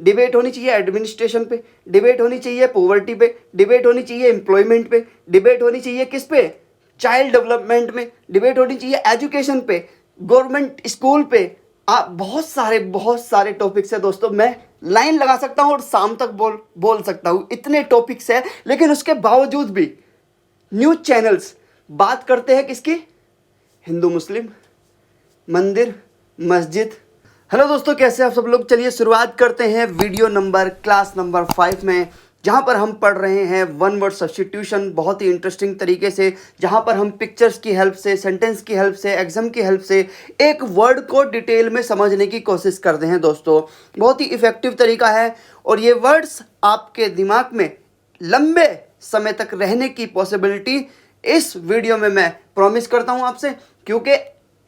Debate होनी चाहिए administration पे, डिबेट होनी चाहिए पॉवर्टी पे, डिबेट होनी चाहिए एम्प्लॉयमेंट पे, डिबेट होनी चाहिए किस पे, चाइल्ड डेवलपमेंट में, डिबेट होनी चाहिए एजुकेशन पे, गवर्नमेंट स्कूल पे। बहुत सारे टॉपिक्स है दोस्तों, मैं लाइन लगा सकता हूँ और शाम तक बोल सकता हूँ, इतने टॉपिक्स है। लेकिन उसके बावजूद भी न्यूज चैनल्स बात करते हैं किसकी, हिंदू मुस्लिम, मंदिर, मस्जिद। हेलो दोस्तों, कैसे आप सब लोग। चलिए शुरुआत करते हैं वीडियो नंबर क्लास नंबर 5 में, जहाँ पर हम पढ़ रहे हैं वन वर्ड सब्स्टिट्यूशन बहुत ही इंटरेस्टिंग तरीके से, जहाँ पर हम पिक्चर्स की हेल्प से, सेंटेंस की हेल्प से, एग्जाम की हेल्प से एक वर्ड को डिटेल में समझने की कोशिश करते हैं दोस्तों। बहुत ही इफ़ेक्टिव तरीका है और ये वर्ड्स आपके दिमाग में लंबे समय तक रहने की पॉसिबिलिटी इस वीडियो में मैं प्रॉमिस करता हूँ आपसे, क्योंकि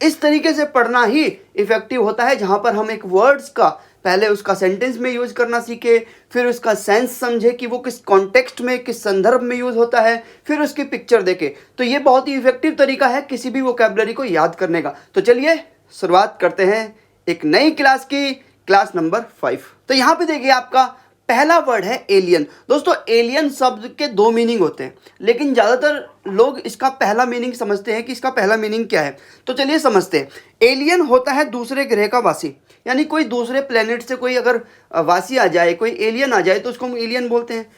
इस तरीके से पढ़ना ही इफ़ेक्टिव होता है, जहाँ पर हम एक वर्ड्स का पहले उसका सेंटेंस में यूज़ करना सीखे, फिर उसका सेंस समझे कि वो किस कॉन्टेक्स्ट में, किस संदर्भ में यूज़ होता है, फिर उसकी पिक्चर देखे। तो ये बहुत ही इफ़ेक्टिव तरीका है किसी भी वोकैबुलरी को याद करने का। तो चलिए शुरुआत करते हैं एक नई क्लास की, क्लास नंबर 5। तो यहाँ पे देखिए आपका पहला वर्ड है एलियन। दोस्तों एलियन शब्द के दो मीनिंग होते हैं, लेकिन ज़्यादातर लोग इसका पहला मीनिंग समझते हैं कि इसका पहला मीनिंग क्या है। तो चलिए समझते हैं। एलियन होता है दूसरे ग्रह का वासी, यानी कोई दूसरे प्लेनेट से कोई अगर वासी आ जाए, कोई एलियन आ जाए तो उसको हम एलियन बोलते हैं।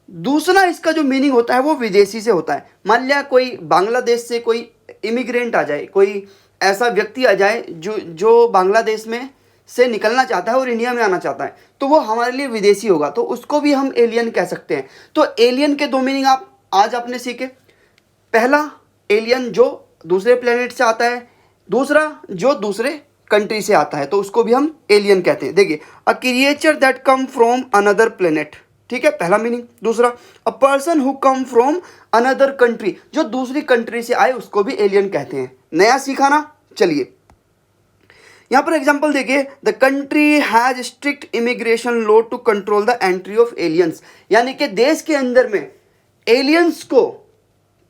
दूसरा इसका जो मीनिंग होता है वो विदेशी से होता है। मान लिया कोई बांग्लादेश से कोई इमिग्रेंट आ जाए, कोई ऐसा व्यक्ति आ जाए जो बांग्लादेश में से निकलना चाहता है और इंडिया में आना चाहता है, तो वो हमारे लिए विदेशी होगा, तो उसको भी हम एलियन कह सकते हैं। तो एलियन के दो मीनिंग आज आपने सीखे। पहला एलियन जो दूसरे प्लेनेट से आता है, दूसरा जो दूसरे कंट्री से आता है, तो उसको भी हम एलियन कहते हैं। देखिए, अ creature that come from another planet, ठीक है, पहला मीनिंग। दूसरा, अ person who come from another country, जो दूसरी कंट्री से आए उसको भी एलियन कहते हैं। नया सीखा ना। चलिए यहाँ पर एग्जाम्पल देखिए, the country has strict immigration law to control the entry of aliens, यानी कि देश के अंदर में एलियंस को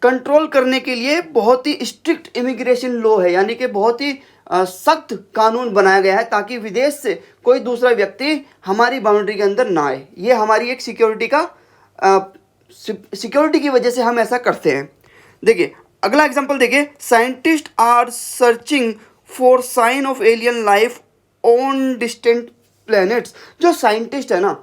कंट्रोल करने के लिए बहुत ही स्ट्रिक्ट इमिग्रेशन लॉ है, यानी कि बहुत ही सख्त कानून बनाया गया है ताकि विदेश से कोई दूसरा व्यक्ति हमारी बाउंड्री के अंदर ना आए। ये हमारी एक सिक्योरिटी की वजह से हम ऐसा करते हैं। देखिए अगला एग्जाम्पल देखिए, scientist are searching for sign of alien life on distant planets. जो साइंटिस्ट है ना,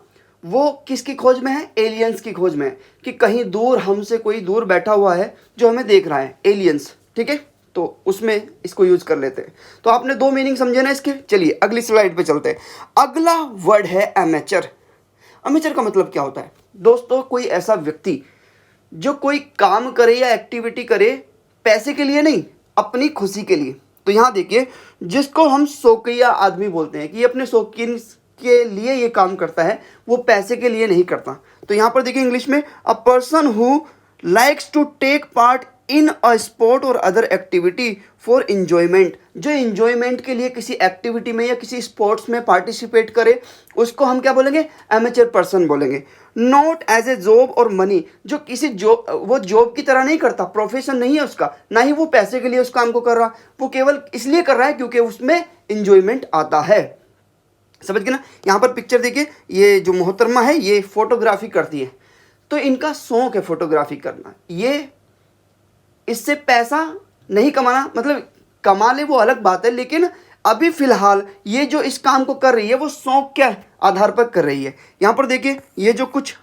वो किसकी खोज में है, एलियंस की खोज में है, कि कहीं दूर हमसे कोई दूर बैठा हुआ है जो हमें देख रहा है, एलियंस, ठीक है। तो उसमें इसको यूज कर लेते हैं। तो आपने दो मीनिंग समझे ना इसके। चलिए अगली स्लाइड पे चलते हैं। अगला वर्ड है एमेचर। एमेचर का मतलब क्या होता है दोस्तों, कोई ऐसा व्यक्ति जो कोई काम करे या एक्टिविटी करे पैसे के लिए नहीं, अपनी खुशी के लिए। तो यहाँ देखिए, जिसको हम शौकिया आदमी बोलते हैं कि ये अपने शौकीन के लिए ये काम करता है, वो पैसे के लिए नहीं करता। तो यहाँ पर देखिए इंग्लिश में, a person who likes to take part in a sport or other activity for enjoyment. जो इंजॉयमेंट के लिए किसी एक्टिविटी में या किसी स्पोर्ट्स में पार्टिसिपेट करे, उसको हम क्या बोलेंगे, एमेचर पर्सन बोलेंगे। नॉट एज ए जॉब और मनी, जो किसी वो जॉब की तरह नहीं करता, प्रोफेशन नहीं है उसका, ना ही वो पैसे के लिए उस काम को कर रहा, वो केवल इसलिए कर रहा है क्योंकि उसमें इंजॉयमेंट आता है। समझ गए ना। यहाँ पर पिक्चर देखिए, ये जो मोहतरमा है ये फोटोग्राफी करती है, तो इनका शौक है फोटोग्राफी करना। ये इससे पैसा नहीं कमाना, मतलब कमा ले वो अलग बात है, लेकिन अभी फिलहाल ये जो इस काम को कर रही है वो शौक के आधार पर कर रही है। यहाँ पर देखिए, ये जो कुछ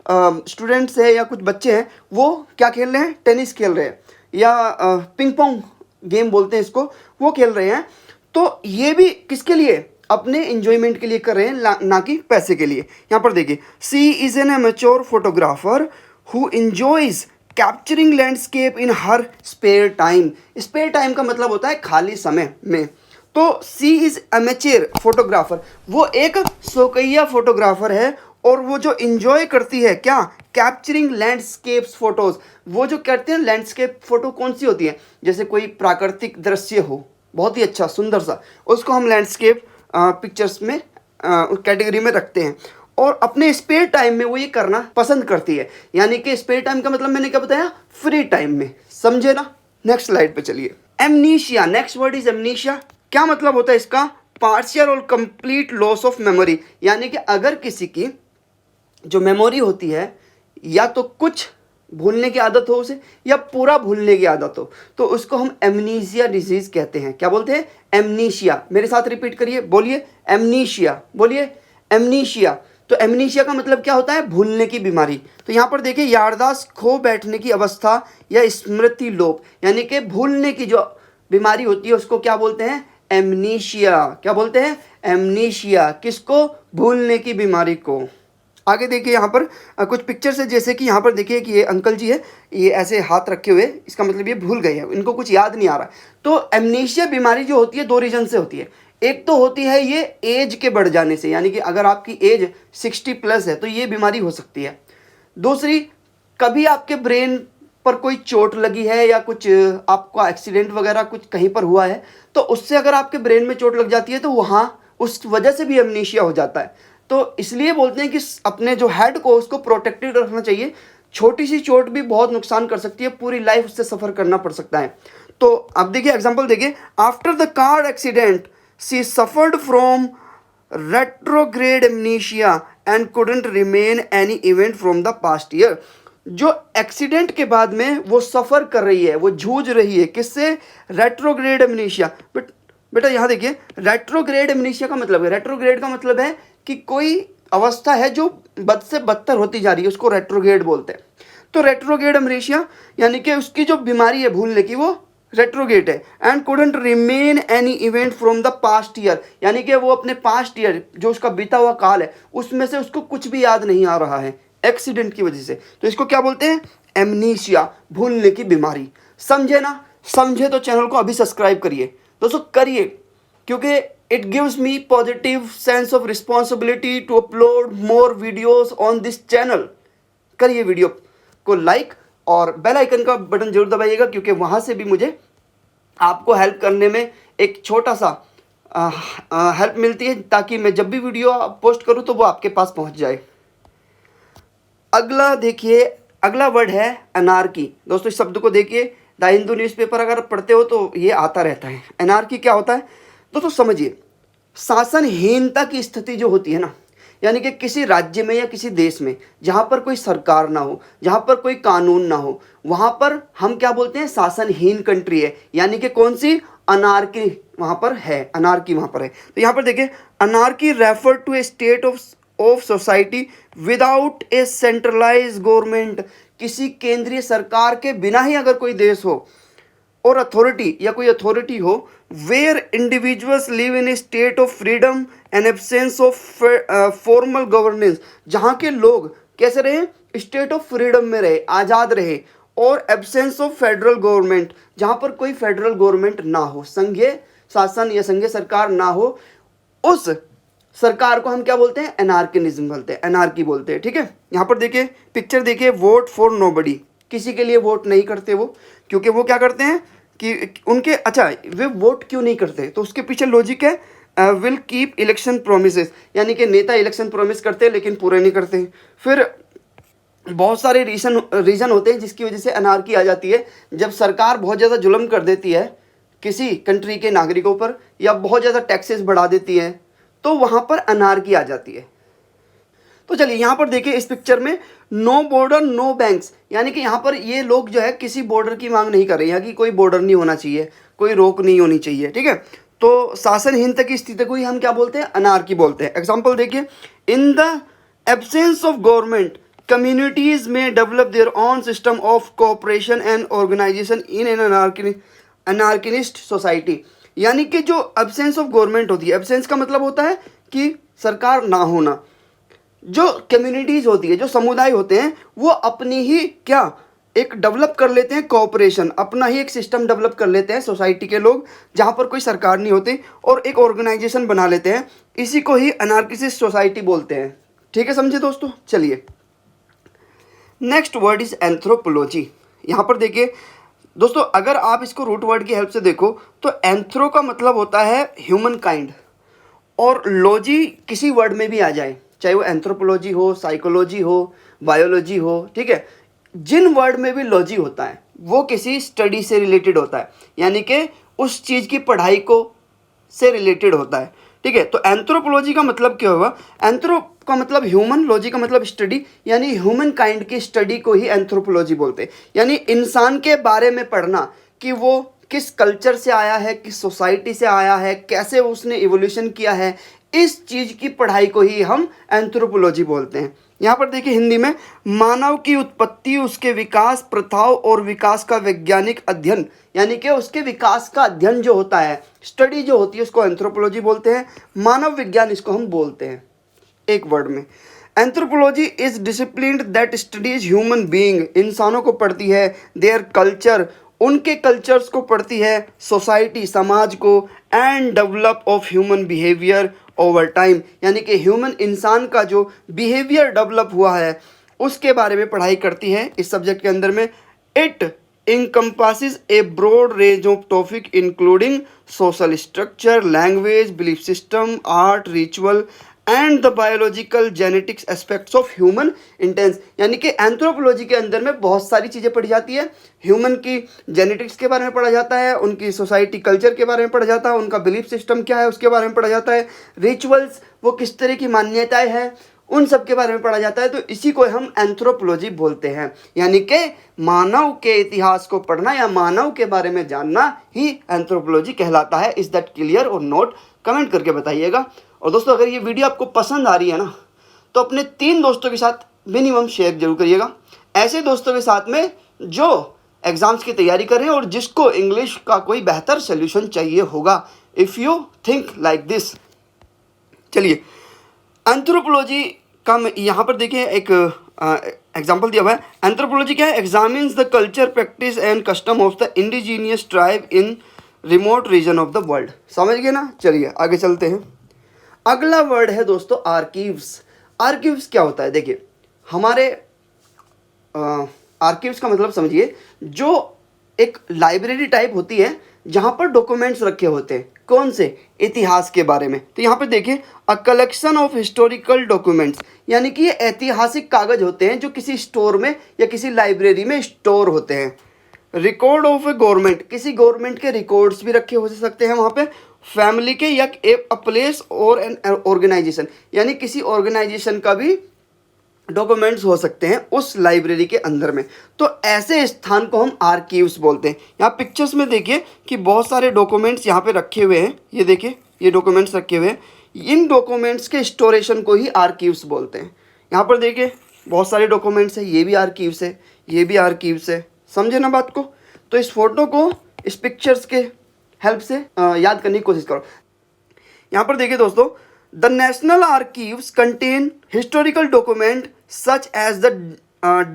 स्टूडेंट्स हैं या कुछ बच्चे हैं, वो क्या खेल रहे हैं, टेनिस खेल रहे हैं या पिंग पोंग गेम बोलते हैं इसको, वो खेल रहे हैं। तो ये भी किसके लिए, अपने इंजॉयमेंट के लिए कर रहे हैं, ना कि पैसे के लिए। यहाँ पर देखिए, she is an amateur photographer who enjoys capturing landscape in her spare time. Spare time का मतलब होता है खाली समय में। तो सी इज एमेच्योर फोटोग्राफर, वो एक शौकिया फोटोग्राफर है और वो जो इंजॉय करती है क्या, कैप्चरिंग लैंडस्केप्स फोटोज। वो जो करते हैं लैंडस्केप फोटो कौन सी होती है, जैसे कोई प्राकृतिक दृश्य हो बहुत ही अच्छा सुंदर सा, उसको हम लैंडस्केप पिक्चर्स में कैटेगरी में रखते हैं। और अपने स्पेयर टाइम में वो ये करना पसंद करती है, यानी कि स्पेयर टाइम का मतलब मैंने क्या बताया, फ्री टाइम में। समझे ना। नेक्स्ट स्लाइड पे चलिए। Amnesia, next word is amnesia. क्या मतलब होता है इसका, पार्शियल और कंप्लीट लॉस ऑफ मेमोरी, यानी कि अगर किसी की जो मेमोरी होती है या तो कुछ भूलने की आदत हो उसे या पूरा भूलने की आदत हो, तो उसको हम एमनीशिया डिजीज कहते हैं। क्या बोलते हैं? एमनीशिया। मेरे साथ रिपीट करिए, बोलिए एमनीशिया, बोलिए एमनीशिया। तो एमनीशिया का मतलब क्या होता है? भूलने की बीमारी। तो यहाँ पर देखिए, याददाश्त खो बैठने की अवस्था या स्मृति लोप, यानी कि भूलने की जो बीमारी होती है उसको क्या बोलते हैं? एमनीशिया। क्या बोलते हैं? एमनीशिया। किसको? भूलने की बीमारी को। आगे देखिए यहाँ पर कुछ पिक्चर्स है, जैसे कि यहाँ पर देखिए कि ये अंकल जी है, ये ऐसे हाथ रखे हुए, इसका मतलब ये भूल गए हैं, इनको कुछ याद नहीं आ रहा। तो एमनीशिया बीमारी जो होती है 2 रीजन से होती है। एक तो होती है ये एज के बढ़ जाने से, यानी कि अगर आपकी एज 60+ है तो ये बीमारी हो सकती है। दूसरी, कभी आपके ब्रेन पर कोई चोट लगी है या कुछ आपका एक्सीडेंट वगैरह कुछ कहीं पर हुआ है, तो उससे अगर आपके ब्रेन में चोट लग जाती है तो वहाँ उस वजह से भी एमनीशिया हो जाता है। तो इसलिए बोलते हैं कि अपने जो हेड को उसको प्रोटेक्टेड रखना चाहिए। छोटी सी चोट भी बहुत नुकसान कर सकती है, पूरी लाइफ उससे सफ़र करना पड़ सकता है। तो अब देखिए एग्जांपल देखिए, after the car accident she suffered from retrograde amnesia and couldn't remain any event from the past year. जो एक्सीडेंट के बाद में वो सफ़र कर रही है, वो जूझ रही है, किससे? Retrograde amnesia. बेटा यहाँ देखिए, रेट्रोग्रेड एमनीशिया का मतलब है, रेट्रोग्रेड का मतलब है कि कोई अवस्था है जो बद से बदतर होती जा रही है, उसको रेट्रोग्रेड बोलते हैं। तो रेट्रोग्रेड एमनीशिया यानी कि उसकी जो बीमारी है भूलने की वो रेट्रोग्रेड है। And couldn't remain any event from the past year, यानी कि वो अपने पास्ट ईयर जो उसका बीता हुआ काल है उसमें से उसको कुछ भी याद नहीं आ रहा है एक्सीडेंट की वजह से। तो इसको क्या बोलते हैं? एमनीशिया, भूलने की बीमारी। समझे ना? समझे तो चैनल को अभी सब्सक्राइब करिए दोस्तों, करिए, क्योंकि it gives me positive sense of responsibility to upload more videos on this channel. करिए वीडियो को लाइक और बेल आइकन का बटन जरूर दबाइएगा, क्योंकि वहाँ से भी मुझे आपको हेल्प करने में एक छोटा सा हेल्प मिलती है, ताकि मैं जब भी वीडियो पोस्ट करूँ तो वो आपके पास पहुँच जाए। अगला देखिए, अगला वर्ड है अनार्की। दोस्तों इस शब्द को देखिए, द हिंदू न्यूज़पेपर अगर पढ़ते हो तो ये आता रहता है। अनार्की क्या होता है दोस्तों? समझिए, शासनहीनता की स्थिति जो होती है ना, यानी कि किसी राज्य में या किसी देश में जहाँ पर कोई सरकार ना हो, जहाँ पर कोई कानून ना हो, वहाँ पर हम क्या बोलते हैं? शासनहीन कंट्री है, यानी कि कौन सी? अनार्की वहाँ पर है, अनार्की वहाँ पर है। तो यहाँ पर देखिए, anarchy refer to a state of society without a centralize government. किसी केंद्रीय सरकार के बिना ही अगर कोई देश हो और अथॉरिटी या कोई अथॉरिटी हो, where individuals live in a state of freedom and absence of formal governance. जहाँ के लोग कैसे रहे? स्टेट ऑफ फ्रीडम में रहे, आज़ाद रहे, और एब्सेंस ऑफ फेडरल गवर्नमेंट, जहाँ पर कोई फेडरल गवर्नमेंट ना हो, संघीय शासन या संघीय सरकार ना हो, उस सरकार को हम क्या बोलते हैं? एनार्किनिज्म बोलते हैं, एनार्की बोलते हैं। ठीक है, यहाँ पर देखिए पिक्चर देखिए, वोट फॉर नोबडी। किसी के लिए वोट नहीं करते वो, क्योंकि वो क्या करते हैं कि उनके, अच्छा वे वोट क्यों नहीं करते? तो उसके पीछे लॉजिक है, विल कीप इलेक्शन प्रोमिसेस, यानी कि नेता इलेक्शन प्रोमिस करते हैं लेकिन पूरे नहीं करते। फिर बहुत सारे रीज़न होते हैं जिसकी वजह से अनार्की आ जाती है। जब सरकार बहुत ज़्यादा जुल्म कर देती है किसी कंट्री के नागरिकों पर, या बहुत ज़्यादा टैक्सेस बढ़ा देती है, तो वहाँ पर अनार्की आ जाती है। तो चलिए यहाँ पर देखिए, इस पिक्चर में नो बॉर्डर नो बैंक्स, यानी कि यहाँ पर ये लोग जो है किसी बॉर्डर की मांग नहीं कर रहे हैं कि कोई बॉर्डर नहीं होना चाहिए, कोई रोक नहीं होनी चाहिए। ठीक है, तो शासनहीनता की स्थिति को ही हम क्या बोलते हैं? अनार्की बोलते हैं। एग्जाम्पल देखिए, in the absence of government communities में develop their own system of cooperation and organisation in an anarchist society. यानी कि जो एब्सेंस ऑफ गवर्नमेंट होती है, एब्सेंस का मतलब होता है कि सरकार ना होना, जो कम्युनिटीज़ होती है, जो समुदाय होते हैं, वो अपनी ही क्या एक डेवलप कर लेते हैं कोऑपरेशन, अपना ही एक सिस्टम डेवलप कर लेते हैं सोसाइटी के लोग, जहाँ पर कोई सरकार नहीं होती, और एक ऑर्गेनाइजेशन बना लेते हैं। इसी को ही अनार्किस्ट सोसाइटी बोलते हैं। ठीक है, समझे दोस्तों? चलिए नेक्स्ट वर्ड इज एंथ्रोपोलॉजी। यहाँ पर देखिए दोस्तों, अगर आप इसको रूट वर्ड की हेल्प से देखो तो एंथ्रो का मतलब होता है ह्यूमन काइंड, और लॉजी किसी वर्ड में भी आ जाए, चाहे वो एंथ्रोपोलॉजी हो, साइकोलॉजी हो, बायोलॉजी हो। ठीक है, जिन वर्ड में भी लॉजी होता है वो किसी स्टडी से रिलेटेड होता है, यानी कि उस चीज़ की पढ़ाई को से रिलेटेड होता है। ठीक है। तो एंथ्रोपोलॉजी का मतलब क्या हुआ, एंथ्रो का मतलब ह्यूमन, लॉजी का मतलब स्टडी, यानी ह्यूमन काइंड की स्टडी को ही एंथ्रोपोलॉजी बोलते हैं। यानी इंसान के बारे में पढ़ना कि वो किस कल्चर से आया है, किस सोसाइटी से आया है, कैसे उसने इवोल्यूशन किया है, इस चीज़ की पढ़ाई को ही हम एंथ्रोपोलॉजी बोलते हैं। यहाँ पर देखिए हिंदी में, मानव की उत्पत्ति, उसके विकास, प्रथाओं और विकास का वैज्ञानिक अध्ययन, यानी कि उसके विकास का अध्ययन जो होता है, स्टडी जो होती है, उसको एंथ्रोपोलॉजी बोलते हैं। मानव विज्ञान इसको हम बोलते हैं एक वर्ड में। Anthropology is discipline that studies human being, इंसानों को पढ़ती है, देयर कल्चर, उनके कल्चर्स को पढ़ती है, सोसाइटी, समाज को, and develop of human behaviour over time, यानी कि ह्यूमन, इंसान का जो बिहेवियर डेवलप हुआ है उसके बारे में पढ़ाई करती है इस सब्जेक्ट के अंदर में। It encompasses a broad range of topic including social structure, language, belief system, art, ritual and the biological genetics aspects of human intents, यानी कि एंथ्रोपोलॉजी के अंदर में बहुत सारी चीज़ें पढ़ी जाती है। ह्यूमन की जेनेटिक्स के बारे में पढ़ा जाता है, उनकी सोसाइटी कल्चर के बारे में पढ़ा जाता है, उनका बिलीफ सिस्टम क्या है उसके बारे में पढ़ा जाता है, रिचुअल्स वो किस तरह की मान्यताएं हैं उन सब के बारे में पढ़ा जाता है। तो इसी को हम एंथ्रोपोलॉजी बोलते हैं, यानी कि मानव के इतिहास को पढ़ना या मानव के बारे में जानना ही एंथ्रोपोलॉजी कहलाता है। इज दैट क्लियर और नोट, कमेंट करके बताइएगा। और दोस्तों अगर ये वीडियो आपको पसंद आ रही है ना, तो अपने 3 दोस्तों के साथ मिनिमम शेयर जरूर करिएगा, ऐसे दोस्तों के साथ में जो एग्ज़ाम्स की तैयारी कर रहे हैं और जिसको इंग्लिश का कोई बेहतर सोल्यूशन चाहिए होगा। If you think like this, चलिए एंथ्रोपोलॉजी का यहाँ पर देखिए एक एग्जाम्पल दिया हुआ है। एंथ्रोपोलॉजी क्या है, examines the culture, practice and custom of the indigenous tribe in remote region of the world. समझ गए ना, चलिए आगे चलते हैं। अगला वर्ड है दोस्तों आर्कीव्स। आर्कीव्स क्या होता है, देखिए हमारे आर्कीव्स का मतलब समझिए, जो एक लाइब्रेरी टाइप होती है जहाँ पर डॉक्यूमेंट्स रखे होते हैं, कौन से, इतिहास के बारे में। तो यहाँ पे देखिए, a collection of historical documents, यानी कि ये ऐतिहासिक कागज होते हैं जो किसी स्टोर में या किसी लाइब्रेरी में स्टोर होते हैं। रिकॉर्ड ऑफ ए गवर्नमेंट, किसी गवर्नमेंट के रिकॉर्ड्स भी रखे हो सकते हैं वहाँ पे। फैमिली के या अ प्लेस और एन ऑर्गेनाइजेशन, यानी किसी ऑर्गेनाइजेशन का भी डॉक्यूमेंट्स हो सकते हैं उस लाइब्रेरी के अंदर में। तो ऐसे स्थान को हम आर्कीव्स बोलते हैं। यहाँ पिक्चर्स में देखिए कि बहुत सारे डॉक्यूमेंट्स यहाँ पे रखे हुए हैं, ये देखिए ये डॉक्यूमेंट्स रखे हुए हैं। इन डॉक्यूमेंट्स के स्टोरेशन को ही आर्कीव्स बोलते हैं। यहाँ पर देखिए बहुत सारे डॉक्यूमेंट्स हैं, ये भी आर्कीव्स है, ये भी आर्कीव्स है, समझे ना बात को। तो इस फोटो को इस पिक्चर्स के हेल्प से याद करने की कोशिश करो। यहाँ पर देखिए दोस्तों, the national archives contain historical document such as the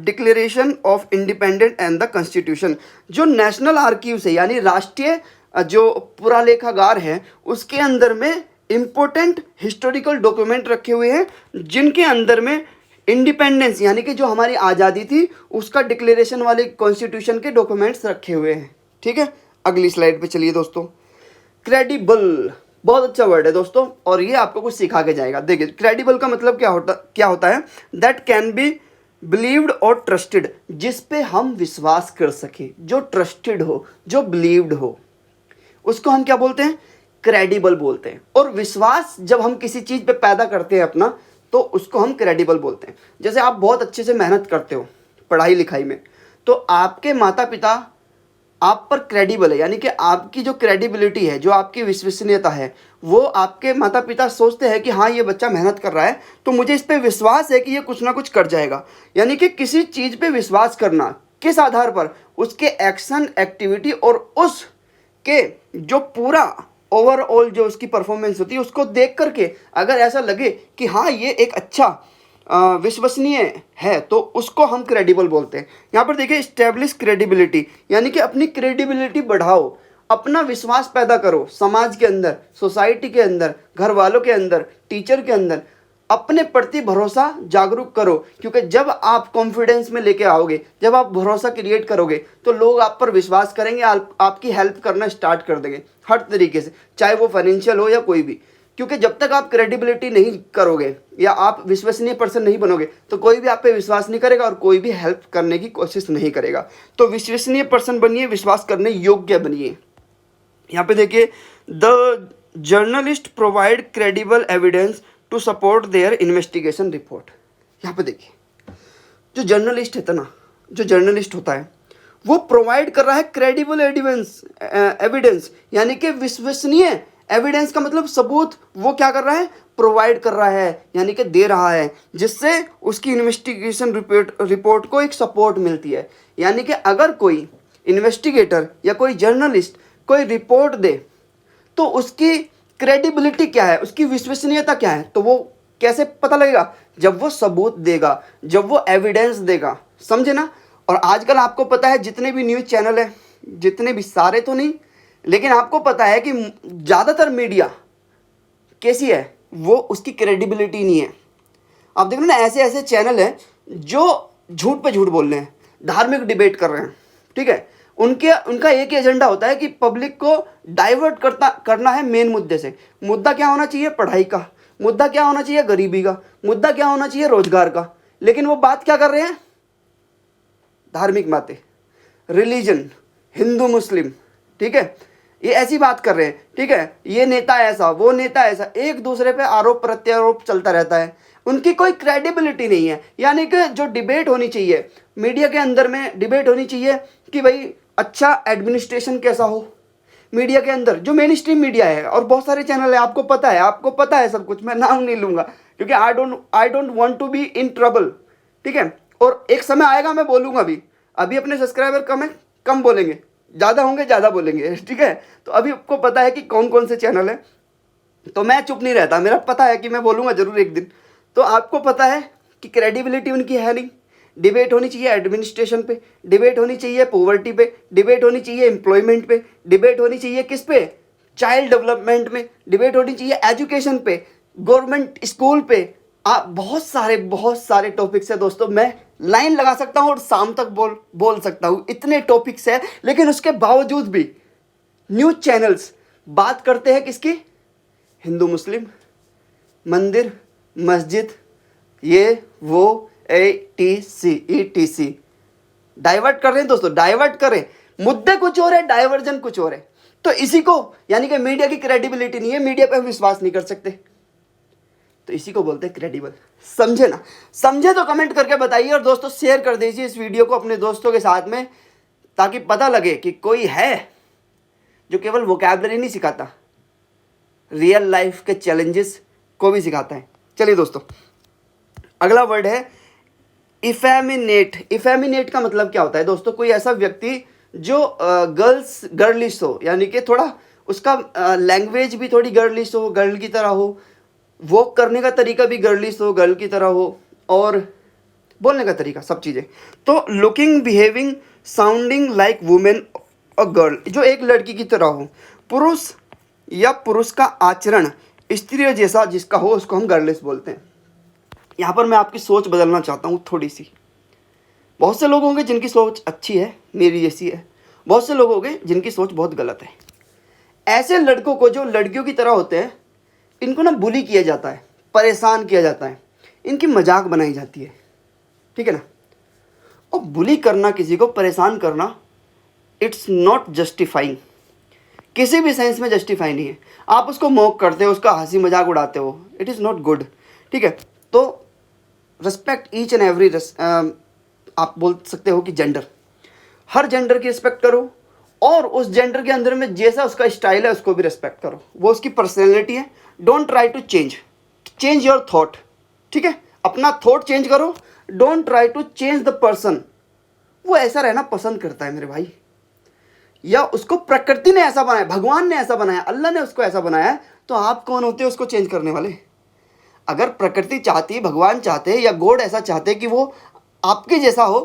declaration of independent and the constitution. जो नेशनल आर्कीव्स है यानी राष्ट्रीय जो पुरालेखागार है, उसके अंदर में इम्पोर्टेंट हिस्टोरिकल डॉक्यूमेंट रखे हुए हैं जिनके अंदर में इंडिपेंडेंस यानी कि जो हमारी आज़ादी थी उसका डिक्लेरेशन वाले कॉन्स्टिट्यूशन के डॉक्यूमेंट्स रखे हुए हैं। ठीक है, अगली स्लाइड पे चलिए दोस्तों। क्रेडिबल बहुत अच्छा वर्ड है दोस्तों, और ये आपको कुछ सिखा के जाएगा। देखिए क्रेडिबल का मतलब क्या होता है, दैट कैन बी बिलीव्ड और ट्रस्टेड, जिस पे हम विश्वास कर सके, जो ट्रस्टेड हो, जो बिलीव्ड हो, उसको हम क्या बोलते हैं, क्रेडिबल बोलते हैं। और विश्वास जब हम किसी चीज़ पे पैदा करते हैं अपना, तो उसको हम क्रेडिबल बोलते हैं। जैसे आप बहुत अच्छे से मेहनत करते हो पढ़ाई लिखाई में, तो आपके माता पिता आप पर क्रेडिबल है, यानी कि आपकी जो क्रेडिबिलिटी है, जो आपकी विश्वसनीयता है, वो आपके माता पिता सोचते हैं कि हाँ ये बच्चा मेहनत कर रहा है तो मुझे इस पे विश्वास है कि ये कुछ ना कुछ कर जाएगा। यानी कि किसी चीज़ पे विश्वास करना किस आधार पर, उसके एक्शन, एक्टिविटी और उसके जो पूरा ओवरऑल जो उसकी परफॉर्मेंस होती है उसको देख करके अगर ऐसा लगे कि हाँ ये एक अच्छा विश्वसनीय है, तो उसको हम क्रेडिबल बोलते हैं। यहाँ पर देखिए इस्टेब्लिश क्रेडिबिलिटी, यानी कि अपनी क्रेडिबिलिटी बढ़ाओ, अपना विश्वास पैदा करो समाज के अंदर, सोसाइटी के अंदर, घर वालों के अंदर, टीचर के अंदर, अपने प्रति भरोसा जागरूक करो। क्योंकि जब आप कॉन्फिडेंस में लेके आओगे, जब आप भरोसा क्रिएट करोगे, तो लोग आप पर विश्वास करेंगे, आपकी हेल्प करना स्टार्ट कर देंगे हर तरीके से, चाहे वो फाइनेंशियल हो या कोई भी। क्योंकि जब तक आप क्रेडिबिलिटी नहीं करोगे या आप विश्वसनीय पर्सन नहीं बनोगे, तो कोई भी आप पे विश्वास नहीं करेगा और कोई भी हेल्प करने की कोशिश नहीं करेगा। तो विश्वसनीय पर्सन बनिए, विश्वास करने योग्य बनिए। यहाँ पे देखिए, the journalist provide credible evidence to support their investigation report. यहाँ पे देखिए, जो जर्नलिस्ट है ना, जो जर्नलिस्ट होता है वो प्रोवाइड कर रहा है क्रेडिबल एविडेंस, यानी कि विश्वसनीय एविडेंस का मतलब सबूत वो क्या कर रहा है, प्रोवाइड कर रहा है, यानी कि दे रहा है, जिससे उसकी इन्वेस्टिगेशन रिपोर्ट को एक सपोर्ट मिलती है। यानी कि अगर कोई इन्वेस्टिगेटर या कोई जर्नलिस्ट कोई रिपोर्ट दे तो उसकी क्रेडिबिलिटी क्या है, उसकी विश्वसनीयता क्या है, तो वो कैसे पता लगेगा, जब वो सबूत देगा, जब वो एविडेंस देगा, समझे ना। और आजकल आपको पता है जितने भी न्यूज़ चैनल है, जितने भी, सारे तो नहीं लेकिन आपको पता है कि ज़्यादातर मीडिया कैसी है, वो उसकी क्रेडिबिलिटी नहीं है। आप देख लो ना, ऐसे ऐसे चैनल हैं जो झूठ पे झूठ बोल रहे हैं, धार्मिक डिबेट कर रहे हैं, ठीक है। उनका एक ही एजेंडा होता है कि पब्लिक को डाइवर्ट करना है मेन मुद्दे से। मुद्दा क्या होना चाहिए, पढ़ाई का। मुद्दा क्या होना चाहिए, गरीबी का। मुद्दा क्या होना चाहिए, रोजगार का। लेकिन वो बात क्या कर रहे हैं, धार्मिक बातें, रिलीजन, हिंदू मुस्लिम, ठीक है, ये ऐसी बात कर रहे हैं, ठीक है। ये नेता ऐसा, वो नेता ऐसा, एक दूसरे पे आरोप प्रत्यारोप चलता रहता है। उनकी कोई क्रेडिबिलिटी नहीं है। यानी कि जो डिबेट होनी चाहिए मीडिया के अंदर में, डिबेट होनी चाहिए कि भाई अच्छा एडमिनिस्ट्रेशन कैसा हो मीडिया के अंदर, जो मेन स्ट्रीम मीडिया है। और बहुत सारे चैनल है, आपको पता है सब कुछ, मैं नाम नहीं लूँगा क्योंकि I don't want to be in trouble, ठीक है। और एक समय आएगा मैं बोलूँगा भी, अभी अपने सब्सक्राइबर कम है, कम बोलेंगे, ज़्यादा होंगे ज़्यादा बोलेंगे, ठीक है। तो अभी आपको पता है कि कौन कौन से चैनल है, तो मैं चुप नहीं रहता, मेरा पता है कि मैं बोलूँगा ज़रूर एक दिन। तो आपको पता है कि क्रेडिबिलिटी उनकी है नहीं। डिबेट होनी चाहिए एडमिनिस्ट्रेशन पे, डिबेट होनी चाहिए पॉवर्टी पे, डिबेट होनी चाहिए एम्प्लॉयमेंट पे, डिबेट होनी चाहिए किस पे, चाइल्ड डेवलपमेंट में, डिबेट होनी चाहिए एजुकेशन पे, गवर्नमेंट स्कूल पे। आप बहुत सारे टॉपिक्स है दोस्तों, मैं लाइन लगा सकता हूँ और शाम तक बोल सकता हूँ, इतने टॉपिक्स है। लेकिन उसके बावजूद भी न्यूज़ चैनल्स बात करते हैं किसकी, हिंदू मुस्लिम, मंदिर मस्जिद, ये वो ETC डाइवर्ट कर रहे हैं दोस्तों, डाइवर्ट कर रहे हैं। मुद्दे कुछ और है, डाइवर्जन कुछ और है। तो इसी को, यानी कि मीडिया की क्रेडिबिलिटी नहीं है, मीडिया पे हम विश्वास नहीं कर सकते, तो इसी को बोलते हैं क्रेडिबल। समझे ना, समझे तो कमेंट करके बताइए। और दोस्तों शेयर कर दीजिए इस वीडियो को अपने दोस्तों के साथ में, ताकि पता लगे कि कोई है जो केवल वोकैबलरी नहीं सिखाता, रियल लाइफ के चैलेंजेस को भी सिखाता है। चलिए दोस्तों, अगला वर्ड है इफेमिनेट। इफेमिनेट का मतलब क्या होता है दोस्तों, कोई ऐसा व्यक्ति जो गर्लिश हो, यानी कि थोड़ा उसका लैंग्वेज भी थोड़ी गर्लिश हो, गर्ल की तरह हो, वॉक करने का तरीका भी गर्लिश हो, गर्ल की तरह हो, और बोलने का तरीका, सब चीज़ें। तो looking, behaving, sounding like women और गर्ल, जो एक लड़की की तरह हो। पुरुष या पुरुष का आचरण स्त्री जैसा जिसका हो, उसको हम गर्लिश बोलते हैं। यहाँ पर मैं आपकी सोच बदलना चाहता हूँ थोड़ी सी। बहुत से लोग होंगे जिनकी सोच अच्छी है, मेरी जैसी है, बहुत से लोग होंगे जिनकी सोच बहुत गलत है। ऐसे लड़कों को जो लड़कियों की तरह होते हैं, इनको ना बुली किया जाता है, परेशान किया जाता है, इनकी मजाक बनाई जाती है, ठीक है ना। और बुली करना, किसी को परेशान करना, इट्स नॉट जस्टिफाइंग, किसी भी सेंस में जस्टिफाई नहीं है। आप उसको मॉक करते हो, उसका हंसी मजाक उड़ाते हो, इट इज़ नॉट गुड, ठीक है। तो रिस्पेक्ट ईच एंड एवरी, आप बोल सकते हो कि जेंडर, हर जेंडर की रिस्पेक्ट करो, और उस जेंडर के अंदर में जैसा उसका स्टाइल है उसको भी रिस्पेक्ट करो, वो उसकी पर्सनैलिटी है। Don't try to change your thought, ठीक है। अपना थॉट चेंज करो, don't try to change the person. वो ऐसा रहना पसंद करता है मेरे भाई, या उसको प्रकृति ने ऐसा बनाया, भगवान ने ऐसा बनाया, अल्लाह ने उसको ऐसा बनाया है, तो आप कौन होते हो उसको चेंज करने वाले। अगर प्रकृति चाहती, भगवान चाहते या गॉड ऐसा चाहते कि वो आपके जैसा हो,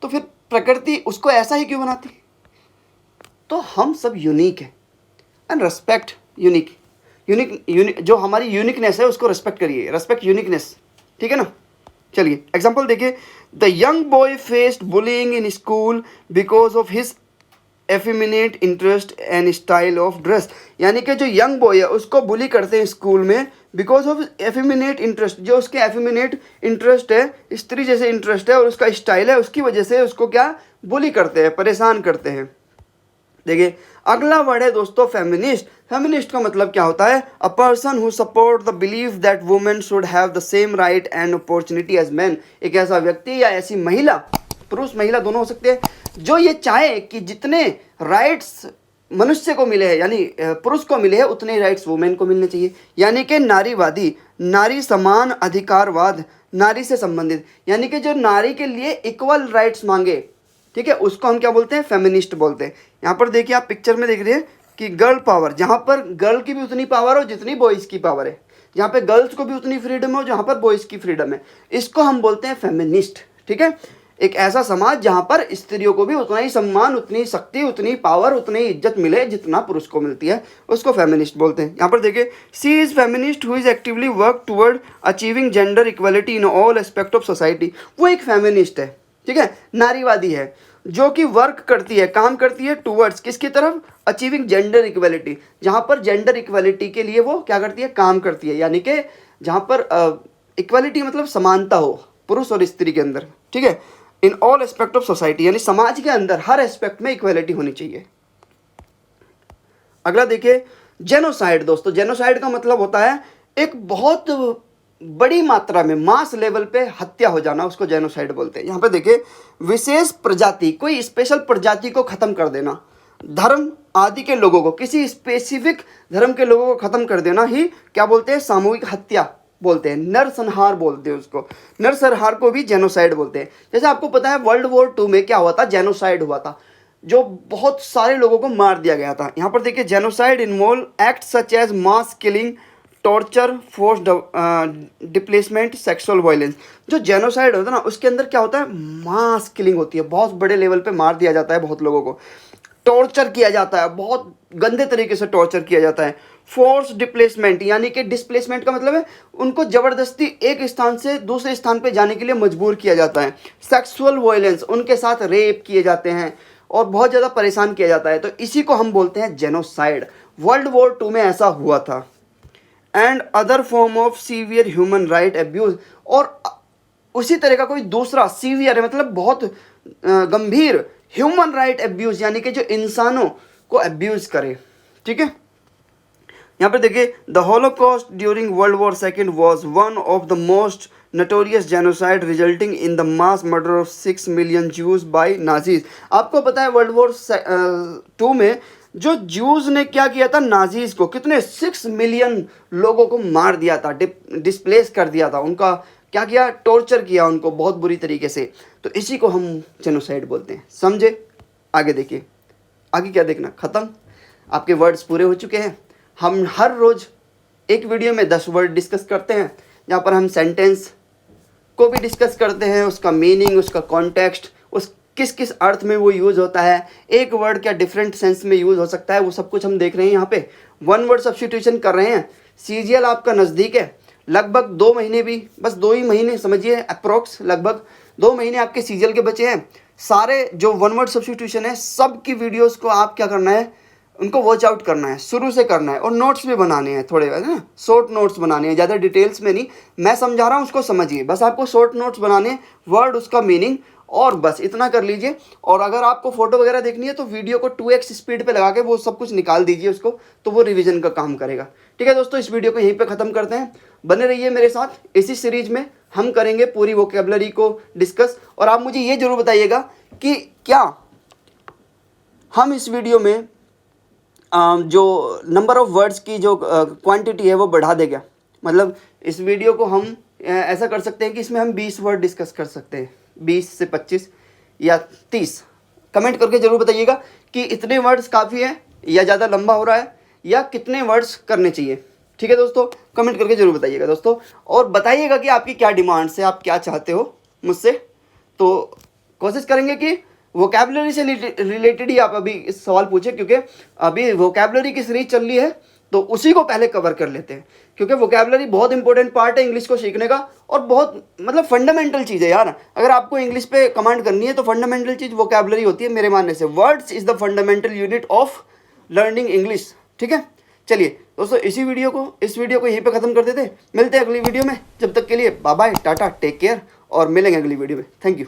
तो फिर प्रकृति उसको ऐसा ही क्यों बनाती। तो हम सब यूनिक है, एंड रेस्पेक्ट यूनिक जो हमारी यूनिकनेस है उसको रेस्पेक्ट करिए, रेस्पेक्ट यूनिकनेस, ठीक है ना। चलिए एग्जांपल देखिए, the young boy faced bullying in school because of his effeminate interest and style of dress. यानी कि जो यंग बॉय है उसको बुली करते हैं स्कूल में बिकॉज ऑफ एफिमिनेट इंटरेस्ट, जो उसके एफिमिनेट इंटरेस्ट है, स्त्री जैसे इंटरेस्ट है, और उसका स्टाइल है, उसकी वजह से उसको क्या बुली करते हैं, परेशान करते हैं। देखिए अगला वर्ड है दोस्तों फेमिनिस्ट। फेमिनिस्ट का मतलब क्या होता है? A person who support the belief that women should have the same right and opportunity as man. एक ऐसा व्यक्ति या ऐसी महिला, पुरुष महिला दोनों हो सकते हैं, जो ये चाहे कि जितने राइट्स मनुष्य को मिले हैं, यानी पुरुष को मिले हैं, उतने राइट्स वुमेन को मिलने चाहिए। यानी कि नारीवादी, नारी समान अधिकारवाद, नारी से संबंधित, यानी कि जो नारी के लिए इक्वल राइट्स मांगे, ठीक है, उसको हम क्या बोलते हैं? फेमिनिस्ट बोलते हैं। यहाँ पर देखिए आप पिक्चर में देख रहे हैं कि गर्ल पावर, जहाँ पर गर्ल की भी उतनी पावर हो जितनी बॉयज़ की पावर है, जहाँ पे गर्ल्स को भी उतनी फ्रीडम हो जहाँ पर बॉयज़ की फ्रीडम है, इसको हम बोलते हैं फेमिनिस्ट। ठीक है, एक ऐसा समाज जहाँ पर स्त्रियों को भी उतना ही सम्मान, उतनी शक्ति, उतनी पावर, उतनी इज्जत मिले जितना पुरुष को मिलती है, उसको फेमिनिस्ट बोलते हैं। यहाँ पर देखिए, she is feminist who is actively work toward achieving gender equality in all aspect of society. वो एक फेमिनिस्ट है, ठीक है, नारीवादी है, जो कि वर्क करती है, काम करती है टुवर्ड्स किसकी तरफ? अचीविंग जेंडर इक्वलिटी, जहाँ पर जेंडर इक्वलिटी के लिए वो क्या करती है? काम करती है। यानी कि जहाँ पर इक्वलिटी मतलब समानता हो पुरुष और स्त्री के अंदर, ठीक है, इन ऑल एस्पेक्ट ऑफ सोसाइटी, यानी समाज के अंदर हर एस्पेक्ट में इक्वलिटी होनी चाहिए। अगला देखिए जेनोसाइड। दोस्तों जेनोसाइड का मतलब होता है एक बहुत बड़ी मात्रा में मास लेवल पे हत्या हो जाना, उसको जेनोसाइड बोलते हैं। यहाँ पे देखिए, विशेष प्रजाति, कोई स्पेशल प्रजाति को खत्म कर देना, धर्म आदि के लोगों को, किसी स्पेसिफिक धर्म के लोगों को खत्म कर देना ही क्या बोलते हैं? सामूहिक हत्या बोलते हैं, नरसंहार बोलते हैं उसको। नरसंहार को भी जेनोसाइड बोलते हैं। जैसे आपको पता है वर्ल्ड वॉर 2 में क्या हुआ था? जेनोसाइड हुआ था, जो बहुत सारे लोगों को मार दिया गया था। यहाँ पर देखिए, genocide involve act such as mass killing, torture, force displacement, sexual violence. जो जेनोसाइड होता है ना, उसके अंदर क्या होता है? मास किलिंग होती है, बहुत बड़े लेवल पे मार दिया जाता है बहुत लोगों को, टॉर्चर किया जाता है, बहुत गंदे तरीके से टॉर्चर किया जाता है। फोर्स डिप्लेसमेंट, यानी कि डिस्प्लेसमेंट का मतलब है उनको ज़बरदस्ती एक स्थान से दूसरे स्थान पे जाने के लिए मजबूर किया जाता है। सेक्सुअल वायलेंस, उनके साथ रेप किए जाते हैं और बहुत ज़्यादा परेशान किया जाता है, तो इसी को हम बोलते हैं जेनोसाइड। वर्ल्ड वॉर 2 में ऐसा हुआ था। And other form of severe human right abuse, और उसी तरह का कोई दूसरा सीवियर है मतलब बहुत गंभीर ह्यूमन राइट एब्यूज़, यानी कि जो इंसानों को एब्यूज़ करे। ठीक है, यहाँ पर देखिए, the Holocaust during World War second was one of the most notorious genocide resulting in the mass murder of 6 million Jews by Nazis. आपको पता है वर्ल्ड वॉर 2 में जो ज्यूज ने क्या किया था? नाजीज को कितने 6 मिलियन लोगों को मार दिया था, डिस्प्लेस कर दिया था, उनका क्या किया? टॉर्चर किया उनको बहुत बुरी तरीके से। तो इसी को हम जेनोसाइड बोलते हैं। समझे? आगे देखिए, आगे क्या देखना, ख़त्म, आपके वर्ड्स पूरे हो चुके हैं। हम हर रोज़ एक वीडियो में 10 वर्ड डिस्कस करते हैं, जहाँ पर हम सेंटेंस को भी डिस्कस करते हैं, उसका मीनिंग, उसका कॉन्टेक्स्ट, उस किस किस अर्थ में वो यूज़ होता है, एक वर्ड क्या डिफरेंट सेंस में यूज़ हो सकता है, वो सब कुछ हम देख रहे हैं। यहाँ पे 1 वर्ड सब्स्टिट्यूशन कर रहे हैं। सीजीएल आपका नज़दीक है, लगभग 2 महीने, भी बस 2 ही महीने समझिए, अप्रोक्स लगभग 2 महीने आपके सीजीएल के बचे हैं। सारे जो 1 वर्ड सब्स्टिट्यूशन है, सब की वीडियोज़ को आप क्या करना है? उनको वॉच आउट करना है, शुरू से करना है, और नोट्स भी बनाने हैं, थोड़े है ना, शॉर्ट नोट्स बनाने हैं, ज़्यादा डिटेल्स में नहीं, मैं समझा रहा हूँ उसको समझिए, बस आपको शॉर्ट नोट्स बनाने, वर्ड, उसका मीनिंग, और बस इतना कर लीजिए। और अगर आपको फोटो वगैरह देखनी है तो वीडियो को 2x स्पीड पे लगा के वो सब कुछ निकाल दीजिए उसको, तो वो रिवीजन का काम करेगा। ठीक है दोस्तों, इस वीडियो को यहीं पे ख़त्म करते हैं। बने रहिए मेरे साथ, इसी सीरीज में हम करेंगे पूरी वोकेबलरी को डिस्कस। और आप मुझे ये ज़रूर बताइएगा कि क्या हम इस वीडियो में जो नंबर ऑफ़ वर्ड्स की जो क्वांटिटी है वो बढ़ा देगा। मतलब इस वीडियो को हम ऐसा कर सकते हैं कि इसमें हम 20 वर्ड डिस्कस कर सकते हैं, 20 से 25 या 30। कमेंट करके ज़रूर बताइएगा कि इतने वर्ड्स काफ़ी हैं या ज़्यादा लंबा हो रहा है, या कितने वर्ड्स करने चाहिए। ठीक है दोस्तों, कमेंट करके ज़रूर बताइएगा दोस्तों, और बताइएगा कि आपकी क्या डिमांड्स है, आप क्या चाहते हो मुझसे। तो कोशिश करेंगे कि वोकैबुलरी से रिलेटेड ही आप अभी इस सवाल पूछे, क्योंकि अभी वोकैबुलरी की सीरीज चल रही है, तो उसी को पहले कवर कर लेते हैं, क्योंकि वोकैबुलरी बहुत इंपॉर्टेंट पार्ट है इंग्लिश को सीखने का, और बहुत मतलब फंडामेंटल चीज़ है यार। अगर आपको इंग्लिश पे कमांड करनी है तो फंडामेंटल चीज़ वोकैबुलरी होती है मेरे मानने से। Words is the fundamental unit of learning English. ठीक है, चलिए दोस्तों, इस वीडियो को यहीं पे ख़त्म कर देते हैं। मिलते हैं अगली वीडियो में, जब तक के लिए bye bye, tata, take care, और मिलेंगे अगली वीडियो में। Thank you.